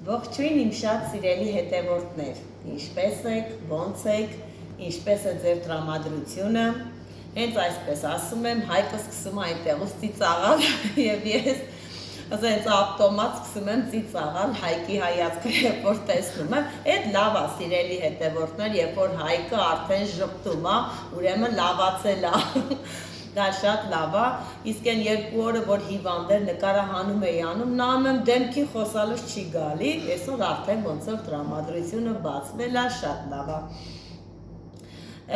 Ողջույն իմ շատ սիրելի հետևորդներ, ինչպես եք, ոնց եք, ինչպես է ձեր տրամադրությունը, հենց այսպես ասում եմ, Հայկը սկսում է այնտեղից ծիծաղալ և ես հենց ավտոմատ սկսում եմ ծիծաղալ Հայկի հայացքը, երբ որ տեսնում եմ, այդ լավ է սիրելի հետևորդներ, երբ որ Հայկը արդեն ժպտում է, ուրեմն լավացել է Դա շատ լավ է, իսկ այն երկու օրը, որ հիվանդ էր, նկարահանում էի անում, նայում եմ դեմքի խոսալուց չի գալի, այսօր արդեն ոնց որ տրամադրությունը բացվել է, շատ լավ է։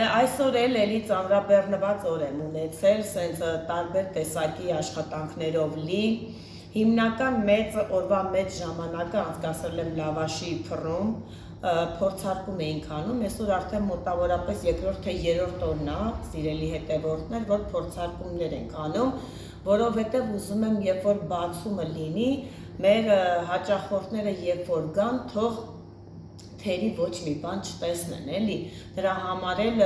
Այսօր էլի ծանրաբեռնված օր եմ ունեցել, սենց տարբեր տեսակի աշխատանքներով լի, հիմնական օրվա մեծ ժամանակը անցկացրել եմ լավաշի փռում, փորձարկում էինք անում, այսօր արդեն մոտավորապես երկրորդ թե երրորդ օրն է, սիրելի հետևորդներ, որ փորձարկումներ ենք անում, որովհետև ուզում եմ, երբ որ բացումը լինի, մեր հաճախորդները երբ որ գան, թող թերի ոչ մի բան չտեսնեն, էլի, դրա համար էլ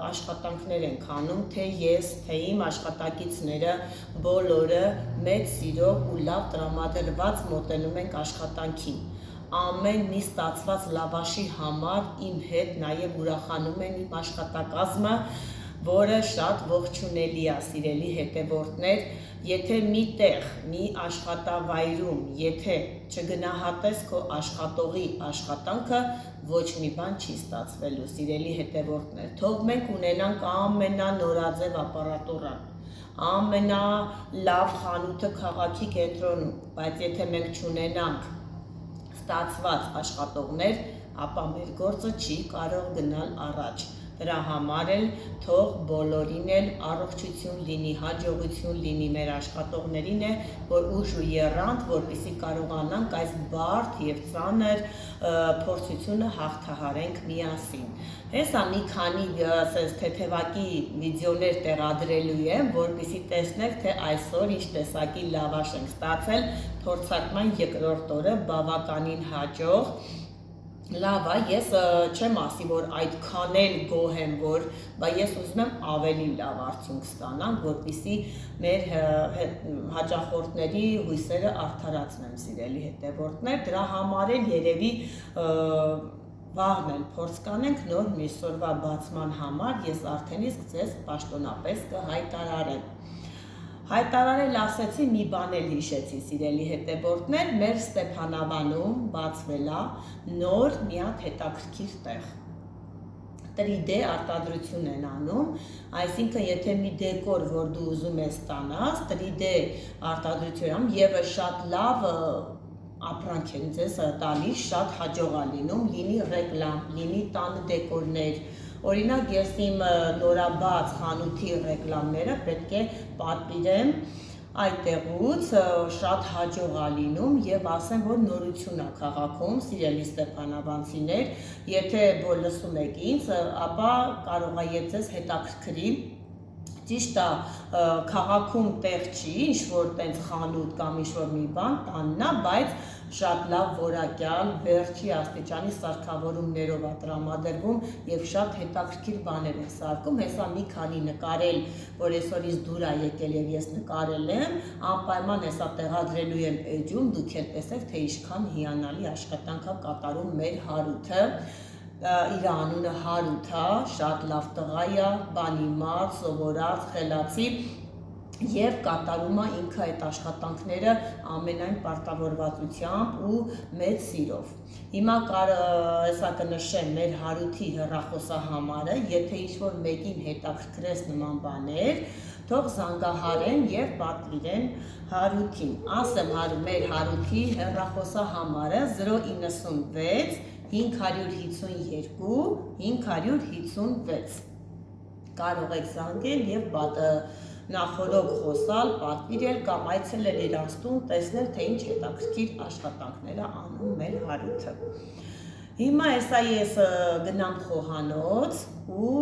աշխատանքներ ենք անում, թե ես, թե իմ աշխատակիցները, բոլորը մեծ սիրով ու լավ տրամադրված մոտենում ենք աշխատանքին։ Ամեն մի ստացված լավաշի համար իմ հետ նաև ուրախանում են իմ աշխատակազմը, որը շատ ողջունելի է, սիրելի հետևորդներ, եթե մի տեղ, մի աշխատավայրում, եթե չգնահատես քո աշխատողի աշխատանքը, ոչ մի բան չի ստացվելու, սիրելի հետևորդներ, թող մենք ունենանք ամենանորաձև ապարատուրան, ամենալավ խանութը քաղաքի կենտրոնում, բայց եթե մենք չունենանք ստացված աշխատողներ, ապա մեր գործը չի կարող գնալ առաջ։ Դրա համար էլ թող բոլորին էլ առողջություն լինի, հաջողություն լինի մեր աշխատողներին է, որ ուժ ու եռանդ, որպեսզի կարողանանք այս բարդ և ծանր փորձությունը հաղթահարենք միասին։ Հեսա մի քանի թեթևակի վիդեոներ տեղադրելու եմ, որպեսզի տեսնեք, թե այսօր ինչ տեսակի լավաշ ենք ստացել փորձարկման երկրորդ օրը բավականին հաջող Լավ է, ես չեմ ասի, որ այդքան էլ գոհ եմ, բայց ես ուզում եմ ավելի լավ արդյունք ստանանք, որպեսզի մեր հաճախորդների հույսերը արդարացնեմ, սիրելի հետևորդներ, դրա համար էլ երևի վաղն էլ փորձ կանենք նոր մյուս օրվա բացման համար, ես արդեն իսկ ձեզ պաշտոնապես կհայտարարեմ։ Հայտարարել ասեցի, մի բան էլ հիշեցի, սիրելի հետևորդներ, մեր Ստեփանավանում բացվել է նոր մի հատ հետաքրքիր տեղ։ 3D արտադրություն են անում, այսինքն եթե մի դեկոր, որ դու ուզում ես ստանաս, 3D արտադրություն ևս շատ լավ ապրանք են ձեզ տալիս, շատ հաջող է լինում, լինի ռեկլամ, լինի տան դեկորներ, Օրինակ ես իմ նորաբաց խանութի ռեկլամները պետք է պատվիրեմ այդտեղուց, շատ հաջող է լինում և ասեմ, որ նորություն է քաղաքում, սիրելի ստեփանավանցիներ, եթե լսում եք ինձ, ապա կարող է ես ձեզ հետաքրքրի, ճիշտ է, քաղաքում տեղ չի, ինչ-որ տենց խանութ կամ ինչ-որ մի բան, տանն է, բայց շատ լավ որակյալ, վերջի աստիճանի սարքավորումներով է տրամադրվում և շատ հետաքրքիր բաներ են սարքում, հեսա մի քանի նկարել, որ այսօր ինձ դուր է եկել և ես նկարել եմ, անպայման հեսա տեղադրելու եմ էջում, դուք էլ տեսեք, թե ինչքան հիանալի աշխատանք է կատարում մեր Հարութը, իր անունը Հարութ է, շատ լավ տղա է, բանիմաց, սովորած, խելացի և կատարում է ինքը այդ աշխատանքները ամենայն պարտավորվածությամբ ու մեծ սիրով։ Հիմա հեսա կնշեմ մեր Հարութի հեռախոսահամարը, եթե ինչ-որ մեկին հետաքրքրես նման բաներ, թող զանգահարեն և պատվիրեն Հարութին։ Ասեմ մեր Հարութի հեռախոսահամարը 096 552 556 կարող եք զանգել և նախորոք խոսալ, պատվիրել կամ այցելել իրանց տուն, տեսնել, թե ինչ հետաքրքիր աշխատանքներ է անում մեր Հարութը։ Հիմա հեսա ես գնամ խոհանոց ու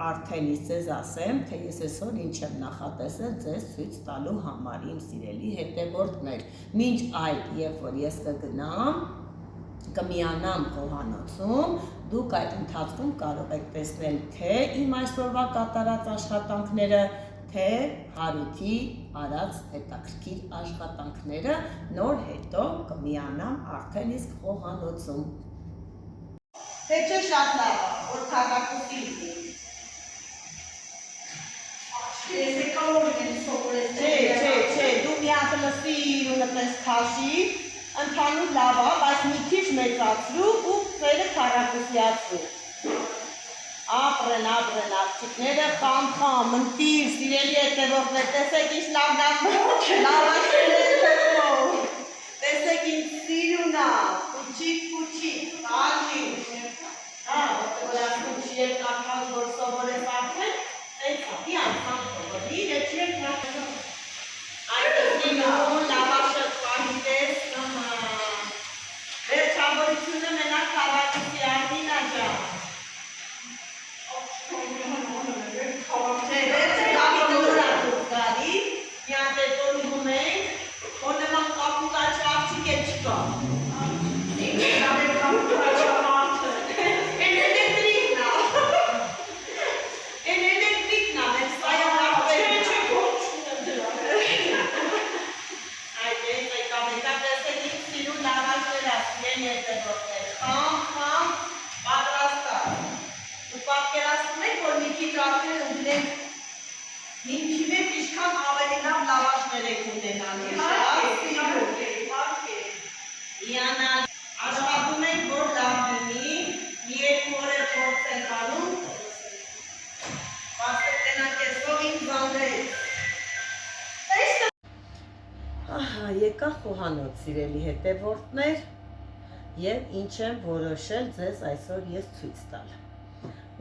արդեն իսկ ձեզ ասեմ, թե ես այսօր ինչ եմ նախատեսել ձեզ ցույց տալու համար, իմ սիրելի հետևորդներ։ Մինչ այդ, երբ որ ես կգնամ, կմիանամ խոհանոցում, դուք այդ ընթացքում կարող եք տեսնել թե իմ այսօրվա կատարած աշխատանքները, թե Հարութի արած հետաքրքիր աշխատանքները նոր հետո կմիանամ արդեն իսկ խոհանոցում։ Թե չէ շատ լավ է, որ քառակուսի լինի։ Ես կարող եմ սովորել։ Չէ, դու մի հատ լսիր ու նպես քաշի, ընդհանուր լավ է, բայց մի քիչ մեծացրու ու ծերը քառակուսիացրու։ Ապրեն աղջիկները, խամ, ընտիր, սիրելի հետևորդներ, տեսեք ինչ լավաշներ են թվում, տեսեք ինչ սիրուն է, կուչիկ, կաջի, որ ասում չի էլ կախած, որ սովորես արդեն, տեսակի անգամ սովորի, եչ եմ հաշվում, այդ սիրուն, լավաշը պահիտես, վերջավորությունը մենակ քառակուսի արդին աջան, աշխատում ենք, որ լավ լինի, մի երկու օր է փորձ ենք անում, բաստեք տնակ եսվող ինձ զանգրեց։ Եկա խոհանոց, սիրելի հետևորդներ, և ինչ եմ որոշել ձեզ այսօր ես ցույց տալ։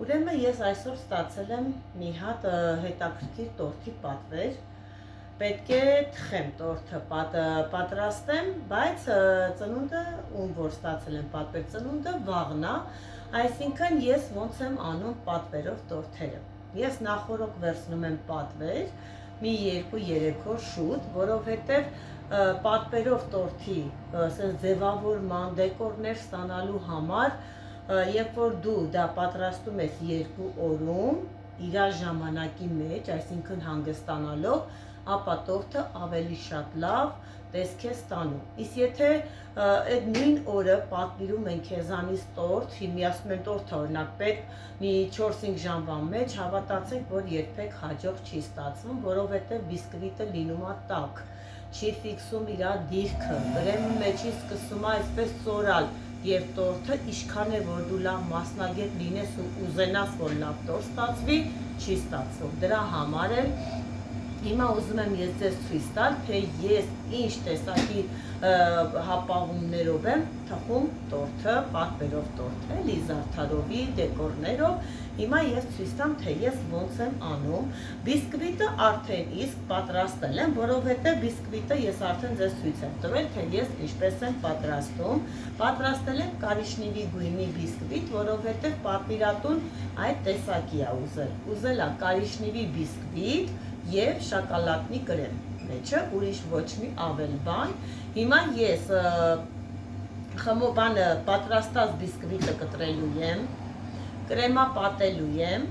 Ուրեմն ես այսօր ստացել եմ մի հատ հետաքրքիր տորթի պատվեր, պետք է թխեմ տորթը պատրաստեմ, բայց ծնունդը, ում որ ստացել եմ պատվեր ծնունդը, վաղն է, այսինքն ես ոնց եմ անում պատվերով տորթերը։ Ես նախորոք վերցնում եմ պատվեր, մի 2-3 օր շուտ, որովհետև պատվերով տորթի ձևավորման, դեկորներ ստանալու համար, երբ որ դու դա պատրաստում ես 2 օրում, իր ժամանակի մեջ, այսինքն հանգստանալով, ապա տորթը ավելի շատ լավ տեսք է ստանում։ Իսկ եթե այդ նույն օրը պատվիրում են քեզանից տորթ, հիմի ասում են տորթը օրինակ պետք մի 4-5 ժամվա մեջ, հավատացեք, որ երբեք հաջող չի ստացվում, որովհետև բիսկվիտը լինում է տաք, չի ֆիքսում իր դիրքը, կրեմի մեջի սկսում է այսպես ծորալ, եւ տորթը ինչքան է որ դու լավ մասնագետ լինես ու ուզենաս որ լավ տորթ ստացվի, չի ստացվում։ Դրա համար էլ հիմա ուզում եմ ես ձեզ ցույց տալ, թե ես ինչ տեսակի հապաղումներով եմ թխում տորթը, պատվերով տորթ, էլի զարդարովի, դեկորներով։ Հիմա ես ցույց տամ, թե ես ոնց եմ անում։ Բիսկվիտը արդեն իսկ պատրաստել եմ, որովհետև բիսկվիտը ես արդեն ձեզ ցույց եմ տվել, թե ես ինչպես եմ պատրաստում։ Պատրաստել եմ կարիշնիվի գույնի բիսկվիտ, որովհետև պատվիրատուն այդ տեսակի է ուզել։ Ուզել է կարիշնիվի բիսկվիտ և շոկոլադնի կրեմ մեջը, ուրիշ ոչ մի ավել բան։ Հիմա ես պատրաստած բիսկվիտը կտրելու եմ, կրեմա պատելու եմ,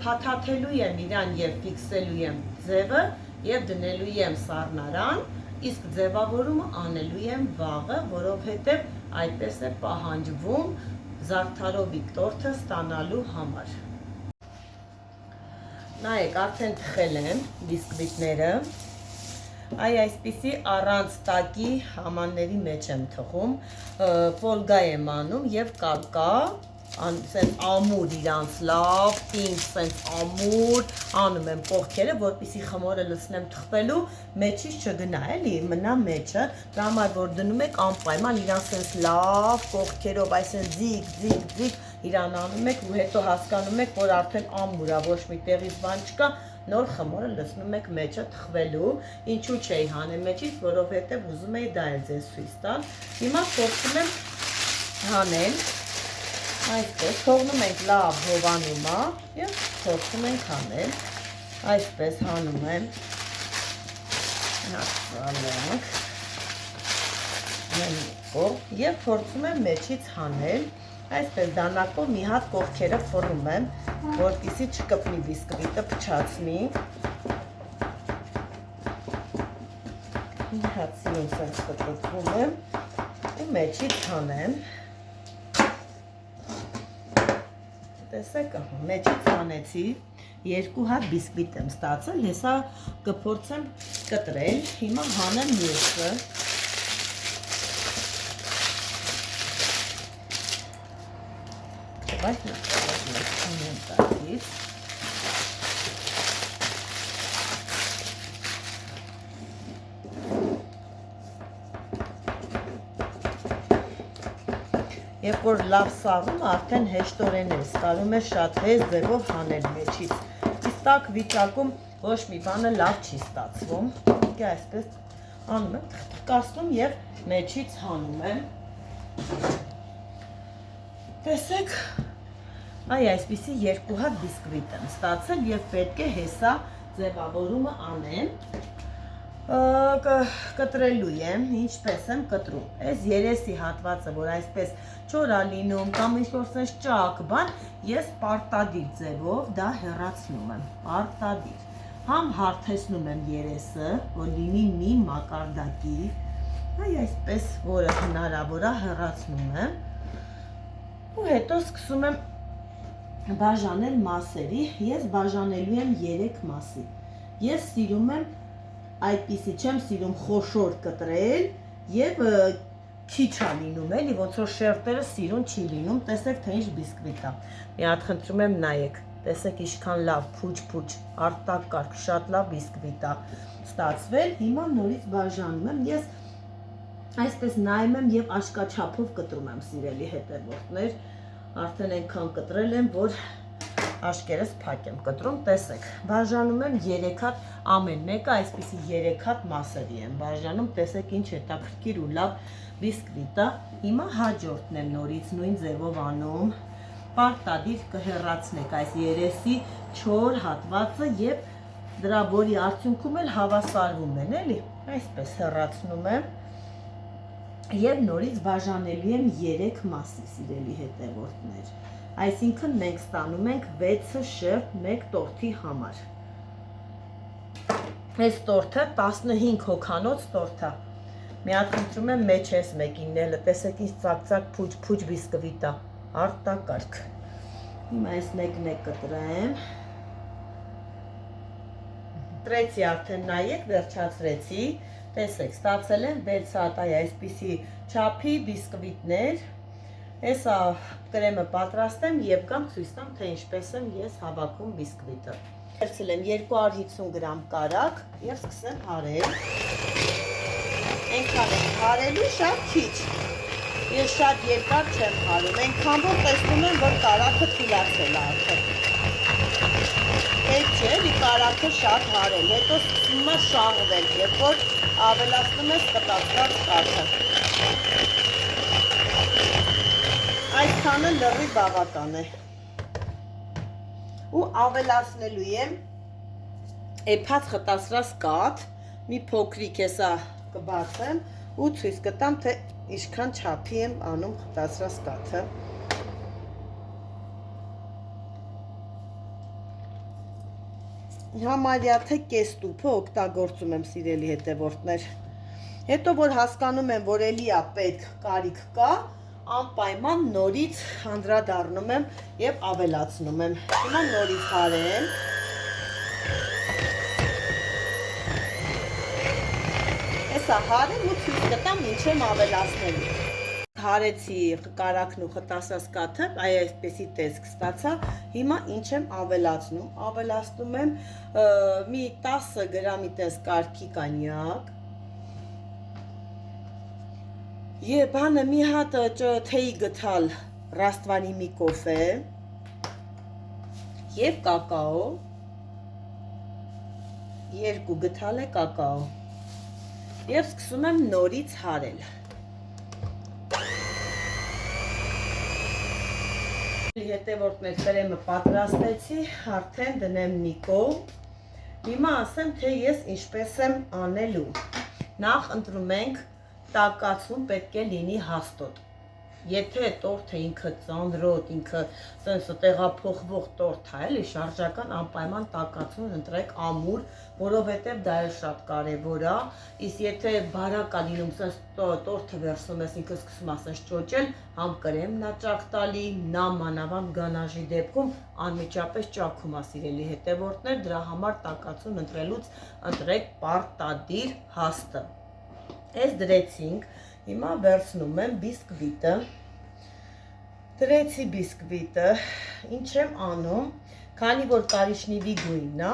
փաթաթելու եմ իրան և ֆիքսելու եմ ձևը և դնելու եմ սառնարան, իսկ ձևավորումը անելու եմ վաղը, որովհետև այդպես է պահանջվում զարդարովի տորթը ստանալու համար։ Նայեք, արդեն թխել եմ բիսկվիտները, այսպիսի առանց տակի համանների մեջ եմ թխում, ֆոլգա եմ անում և կակա, սենց ամուր իրանց լավ, պինք սենց ամուր, անում եմ կողքերը, որպիսի խմորը լցնեմ թխվելու, մեջից չգնա, էլի, մնա մեջը, դրա համար որ դնում եք անպայման իրանց սենց լավ կողքերով, այսենց ձիգ, իրան անում եք ու հետո հասկանում եք, որ արդեն ամուր է, ոչ մի տեղից բան չկա, նոր խմորը լցնում եք մեջը թխվելու, ինչու չէի հանեմ մեջից, որովհետև ուզում էի դա էլ ձեզ ցույց տալ։ Հիմա փորձում եմ հանել, այսպես թողնում ենք լավ հովանումա և փորձում ենք հանել, այսպես հանում եմ, և փորձում եմ մեջից հանել, Այսպես դանակով մի հատ կողքերը ֆռում եմ, որպեսզի չկպնի բիսկվիտը, փչացնի։ Մի հատ սիրուն սենց կտրվում եմ ու մեջից հանեմ։ Տեսեք, մեջից հանեցի, 2 հատ բիսկվիտ եմ ստացել, հեսա կփորձեմ կտրել, հիմա հանեմ մյուսը։ Բայց հանեմ տակից։ Երբ որ լավ սառում, արդեն հեշտորեն է, սկալում է շատ հեշտ ձևով հանել մեջից։ Իսկ տաք վիճակում ոչ մի բանը լավ չի ստացվում։ Այսպես անում եմ, թխկացնում եւ մեջից հանում եմ։ Տեսեք, այսպիսի 2 հատ բիսկվիտ եմ ստացել եւ պետք է հեսա ձևավորումը անեմ։ Կտրելու եմ, ինչպես եմ կտրում։ Այս երեսի հատվածը, որ այսպես չոր է լինում կամ ինչ-որ սենց ճակ բան, ես պարտադիր ձևով դա հեռացնում եմ, պարտադիր։ Համ հարթեցնում եմ երեսը, որ լինի մի մակարդակի, այսպես, որը հնարավոր է հեռացնում եմ, ու հետո սկսում եմ բաժանել մասերի, ես բաժանելու եմ 3 մասի։ Ես սիրում եմ այդպիսի չեմ սիրում խոշոր կտրել եւ քիչ է լինում, էլի ոնց որ շերտերը սիրուն չի լինում, տեսեք թե ինչ բիսկվիտ է։ Մի հատ խնդրում եմ նայեք, տեսեք ինչքան լավ փուչ, արտակարգ, շատ լավ բիսկվիտ է ստացվել։ Հիմա նորից բաժանում եմ, ես այսպես նայում եմ եւ աշկաչափով կտրում եմ, սիրելի հետևորդներ, արդեն այնքան կտրել եմ, որ աշկերս փակ եմ կտրում, տեսեք, բաժանում եմ 3 հատ, ամեն մեկը այսպիսի 3 հատ մասերի եմ բաժանում, տեսեք ինչ հետաքրքիր ու լավ բիսկվիտ է։ Հիմա հաջորդն եմ նորից նույն ձևով անում, պարտադիր կհեռացնեք այս երեսի չոր հատվածը եւ դրա որի արդյունքում էլ հավասարվում են, էլի, այսպես հեռացնում եմ եւ նորից բաժանելու եմ 3 մասի, սիրելի հետևորդներ։ Այսինքն մենք ստանում ենք 6 շերտ 1 տորթի համար։ Այս տորթը 15 հոգանոց տորթ է։ Մի հատ խնդրում եմ մեջ ես մեկիննելը, տեսեք ինչ ծակ-ծակ փուչ բիսկվիտ է, արտակարգ։ Հիմա այս մեկն է կտրեմ։ Կտրեցի արդեն նայեք, վերջացրեցի, տեսեք, ստացել եմ 6 հատ այսպիսի չափի բիսկվիտներ։ Հեսա կրեմը պատրաստեմ եւ կամ ցույց տամ, թե ինչպես եմ ես հավաքում բիսկվիտը։ Վերցրել եմ 250 գրամ կարագ եւ սկսեմ հարել։ Այնքան եմ հարելու շատ քիչ։ Ես շատ երկար չեմ հարում, այնքան որ տեսնում եմ, որ կարագը թուլացել է արդեն։ Պետք չէ, մի կարագը շատ հարել, հետո սկսում է շաղվել, երբ որ ավելացնում ես կտացված կաթը։ Այսքանը լրի բավական է։ Ու ավելացնելու եմ էփած խտացրած կաթ, մի փոքրիկ հեսա կբացեմ ու ցույց կտամ, թե ինչքան չափի եմ անում խտացրած կաթը։ Համարյա թե կես տուփը օգտագործում եմ, սիրելի հետևորդներ։ Հետո որ հասկանում եմ, որ էլի է պետք կարիք կա, անպայման նորից անդրադառնում եմ եւ ավելացնում եմ։ Հիմա նորից հարեմ։ Հեսա հարեմ ու ցույց կտամ ինչ եմ ավելացնելու։ Հարեցի կարագն ու խտացած կաթը, այսպեսի տեսք ստացա, հիմա ինչ եմ ավելացնում։ Ավելացնում եմ մի 10 գրամի տես կարգի կոնյակ։ Եվ բանը մի հատ թեյի գթալ ռաստվանի մի կոֆե և կակաո, 2 գթալ է կակաո և սկսում եմ նորից հարել։ Հետևորդներ կրեմը պատրաստեցի, արդեն դնեմ մի կողմ, հիմա ասեմ, թե ես ինչպես եմ անելու։ Նախ ընտրում ենք տակածում պետք է լինի հաստոտ, Եթե տորթը ինքը ծանրոտ, ինքը sense տեղափոխվող տորթ է, էլի շարժական անպայման տակածուն ընտրեք ամուր, որովհետև դա էլ շատ կարևոր է, իսկ եթե բարակ է լինում, sense տորթը վերցնում ես, ինքը սկսում է sense ճոճել, համ կրեմն է ճաք տալի, նամ մանավանդ գանաժի դեպքում անմիջապես ճաքում է սիրելի հետևորդներ, դրա համար տակածուն ընտրելուց ընտրեք պարտադիր հաստը։ Այս դրեցինք, հիմա վերցնում եմ բիսկվիտը, դրեցի բիսկվիտը, ինչ եմ անում, քանի որ կարիճնիվի գույնն է,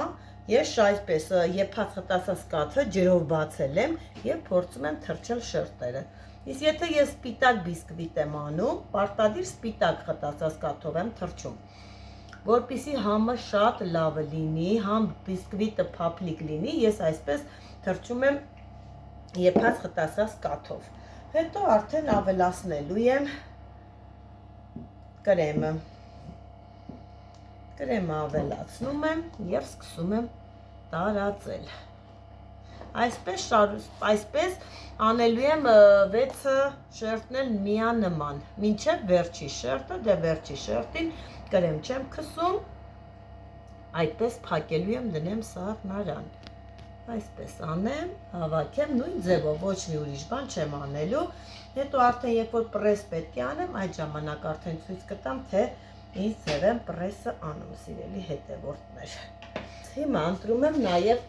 ես այսպես եփած խտասած կաթը ջրով բացել եմ եւ փորձում եմ թրջել շերտերը։ Իսկ եթե ես սպիտակ բիսկվիտ եմ անում, պարտադիր սպիտակ խտասած կաթով եմ թրջում, որպեսզի համը շատ լավ լինի, համ բիսկվիտը փափլիկ լինի, ես այսպես թրջում եմ եփած խտասած կաթով։ Հետո արդեն ավելացնելու եմ կրեմը։ Կրեմը ավելացնում եմ եւ սկսում եմ տարածել։ Այսպես անելու եմ 6 շերտն էլ միանման, մինչև վերջի շերտը, դե վերջի շերտին կրեմ չեմ քսում, այդպես փակելու եմ դնեմ սառնարան։ Այսպես անեմ, հավաքեմ նույն ձևով, ոչ մի ուրիշ բան չեմ անելու, հետո արդեն երբ որ պրես պետք է անեմ, այդ ժամանակ արդեն ցույց կտամ, թե ինչ ձև եմ պրեսը անում, սիրելի հետևորդներ։ Հիմա ընտրում եմ նաև,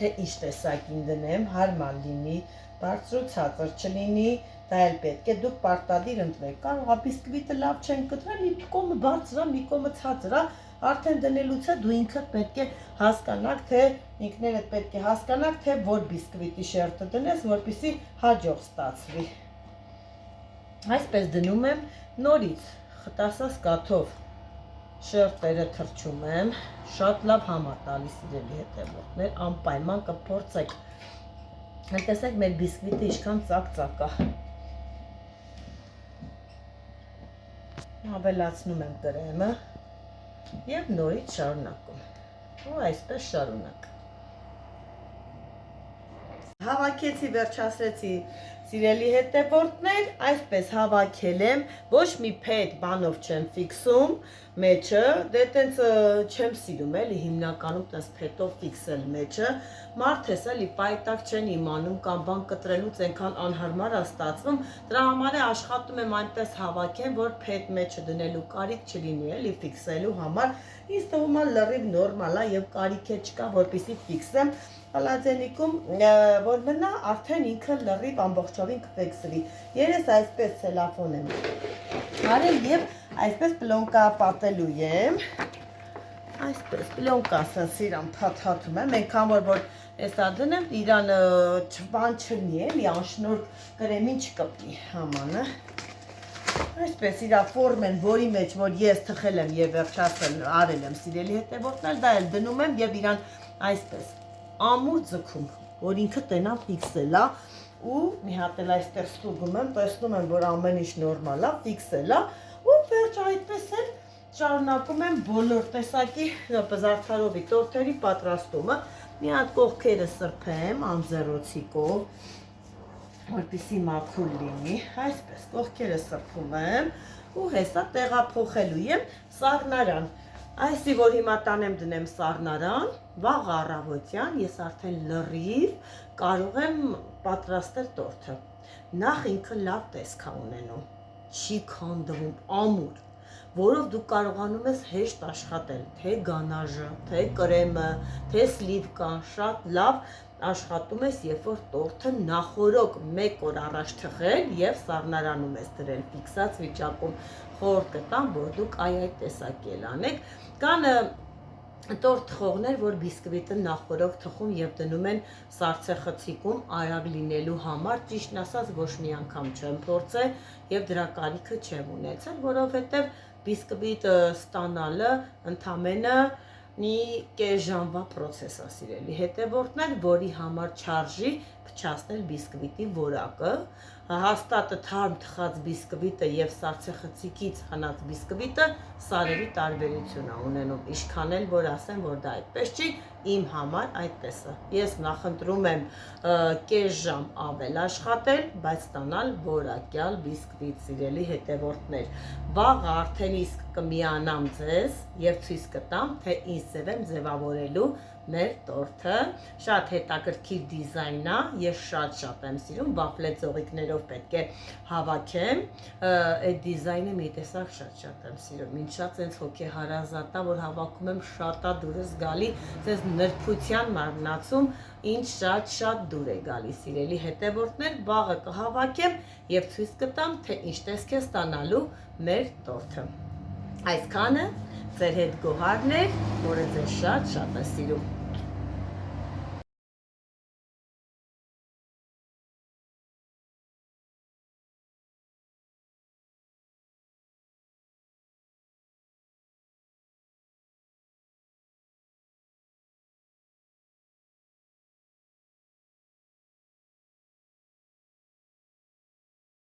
թե ինչ տեսակին դնեմ, հարմար լինի, բարձր ու ցածր չլինի, դա էլ պետք է դուք պարտադիր ընտրեք, կարող է բիսկվիտը լավ չեն կտրել, մի կողմը բարձր է, մի կողմը ցածր է, արդեն դնելուց է դու ինքդ պետք է հասկանաք, թե ինքներդ պետք է հասկանաք, թե որ բիսկվիտի շերտը դնես, որպեսզի հաջող ստացվի։ Այսպես դնում եմ նորից խտասած կաթով շերտերը թրջում եմ, շատ լավ համա տալիս իրելի հետևորդներ, անպայման կփորձեք։ Տեսեք մեր բիսկվիտը ինչքան ծակ-ծակ է։ Ավելացնում եմ կրեմը և նորից շարունակում, ու այսպես շարունակ։ Հավաքեցի, վերջացրեցի սիրելի հետևորդներ, այսպես հավաքել եմ, ոչ մի փետ բանով չեմ ֆիքսում մեջը, դե տենց չեմ սիրում էլի հիմնականում տենց փետով ֆիքսել մեջը, մարդես էլի պայտակ չեն իմանում կամ բան կտրելուց այնքան անհարմար է ստացվում, դրա համար է աշխատում եմ այնպես հավաքեմ, որ փետ մեջը դնելու կարիք չլինի էլի ֆիքսելու համար, ինձ թվում է լրիվ նորմալ է եւ կարիք չկա, որպեսզի ֆիքսեմ Հալաձենիկում, որ մնա արդեն ինքը լրիվ ամբողջովին կֆիքսվի։ Երես այսպես ցելոֆան եմ արել եւ այսպես պլոնկա պատելու եմ։ Այսպես պլոնկասը սիրամ փաթաթում եմ, այնքան որ էսա դնեմ, իրան բան չլինի, էլի անշնորհ կրեմին չկպի համանը։ Այսպես իրա ֆորմեն, որի մեջ որ ես թխել եմ եւ վերջացել արել եմ սիրելի հետևորդներ, դա էլ դնում եմ եւ իրան այսպես ամուր ձգում, որ ինքը տենա ֆիքսել է ու մի հատ էլ այստեղ ստուգում եմ, տեսնում եմ, որ ամեն ինչ նորմալ է, ֆիքսել է ու վերջ այդպես էլ շարունակում եմ բոլոր տեսակի զարդարովի տորթերի պատրաստումը, մի հատ կողքերը սրբեմ անձեռոցիկով, որպեսզի մաքուր լինի, այսպես կողքերը սրբում եմ ու հեսա տեղափոխելու եմ սառնարան։ Այսի որ հիմա տանեմ դնեմ սառնարան, վաղ առավոտյան ես արդեն լրիվ կարող եմ պատրաստել տորթը։ Նախ ինքը լավ տեսք է ունենում, չի քանդվում, ամուր, որով դու կարողանում ես հեշտ աշխատել, թե գանաժը, թե կրեմը, թե սլիվկան, շատ լավ աշխատում ես, երբ որ տորթը նախորոք 1 օր առաջ թխել եւ սառնարանում ես դրել ֆիքսած վիճակում, խորհուրդ կտամ, որ դուք այդ տեսակի էլ անեք։ Կան տորթ թխողներ, որ բիսկվիտը նախորոք թխում եւ դնում են սառցեխցիկում արագ լինելու համար, ճիշտն ասած ոչ մի անգամ չեմ փորձել եւ դրա կարիքը չեմ ունեցել, որովհետեւ բիսկվիտը ստանալը ընդամենը մի կես ժամվա պրոցես է սիրելի հետևորդներ, որի համար չարժի փչացնել բիսկվիտի որակը, հաստատը թարմ թխած բիսկվիտը եւ սառցեխցիկից հնած բիսկվիտը սարերի տարբերություն է ունենում, ինչքան էլ որ ասեմ, որ դա այդպես չի, Իմ համար այդպես է։ Ես նախընտրում եմ կես ժամ ավել աշխատել, բայց ստանալ որակյալ բիսկվիտ, սիրելի հետևորդներ։ Վաղ արդեն իսկ կմիանամ ձեզ եւ ցույց կտամ, թե ինչ ձև եմ ձևավորելու մեր տորթը։ Շատ հետաքրքիր դիզայն է, ես շատ եմ սիրում, վաֆլե ծողիկներով պետք է հավաքեմ։ Այդ դիզայնը մի տեսակ շատ եմ սիրում։ Ինչ շատ sense հոգեհարազատ է, որ հավաքում եմ, շատ է դուրս գալի, sense նրբության մարմնացում, ինչ շատ դուր է գալի, սիրելի հետևորդներ, վաղը կհավաքեմ եւ ցույց կտամ, թե ինչ տեսք է ստանալու մեր տորթը։ Այսքանը ձեր հետ Գոհարն էր, որը ձեզ շատ է սիրում։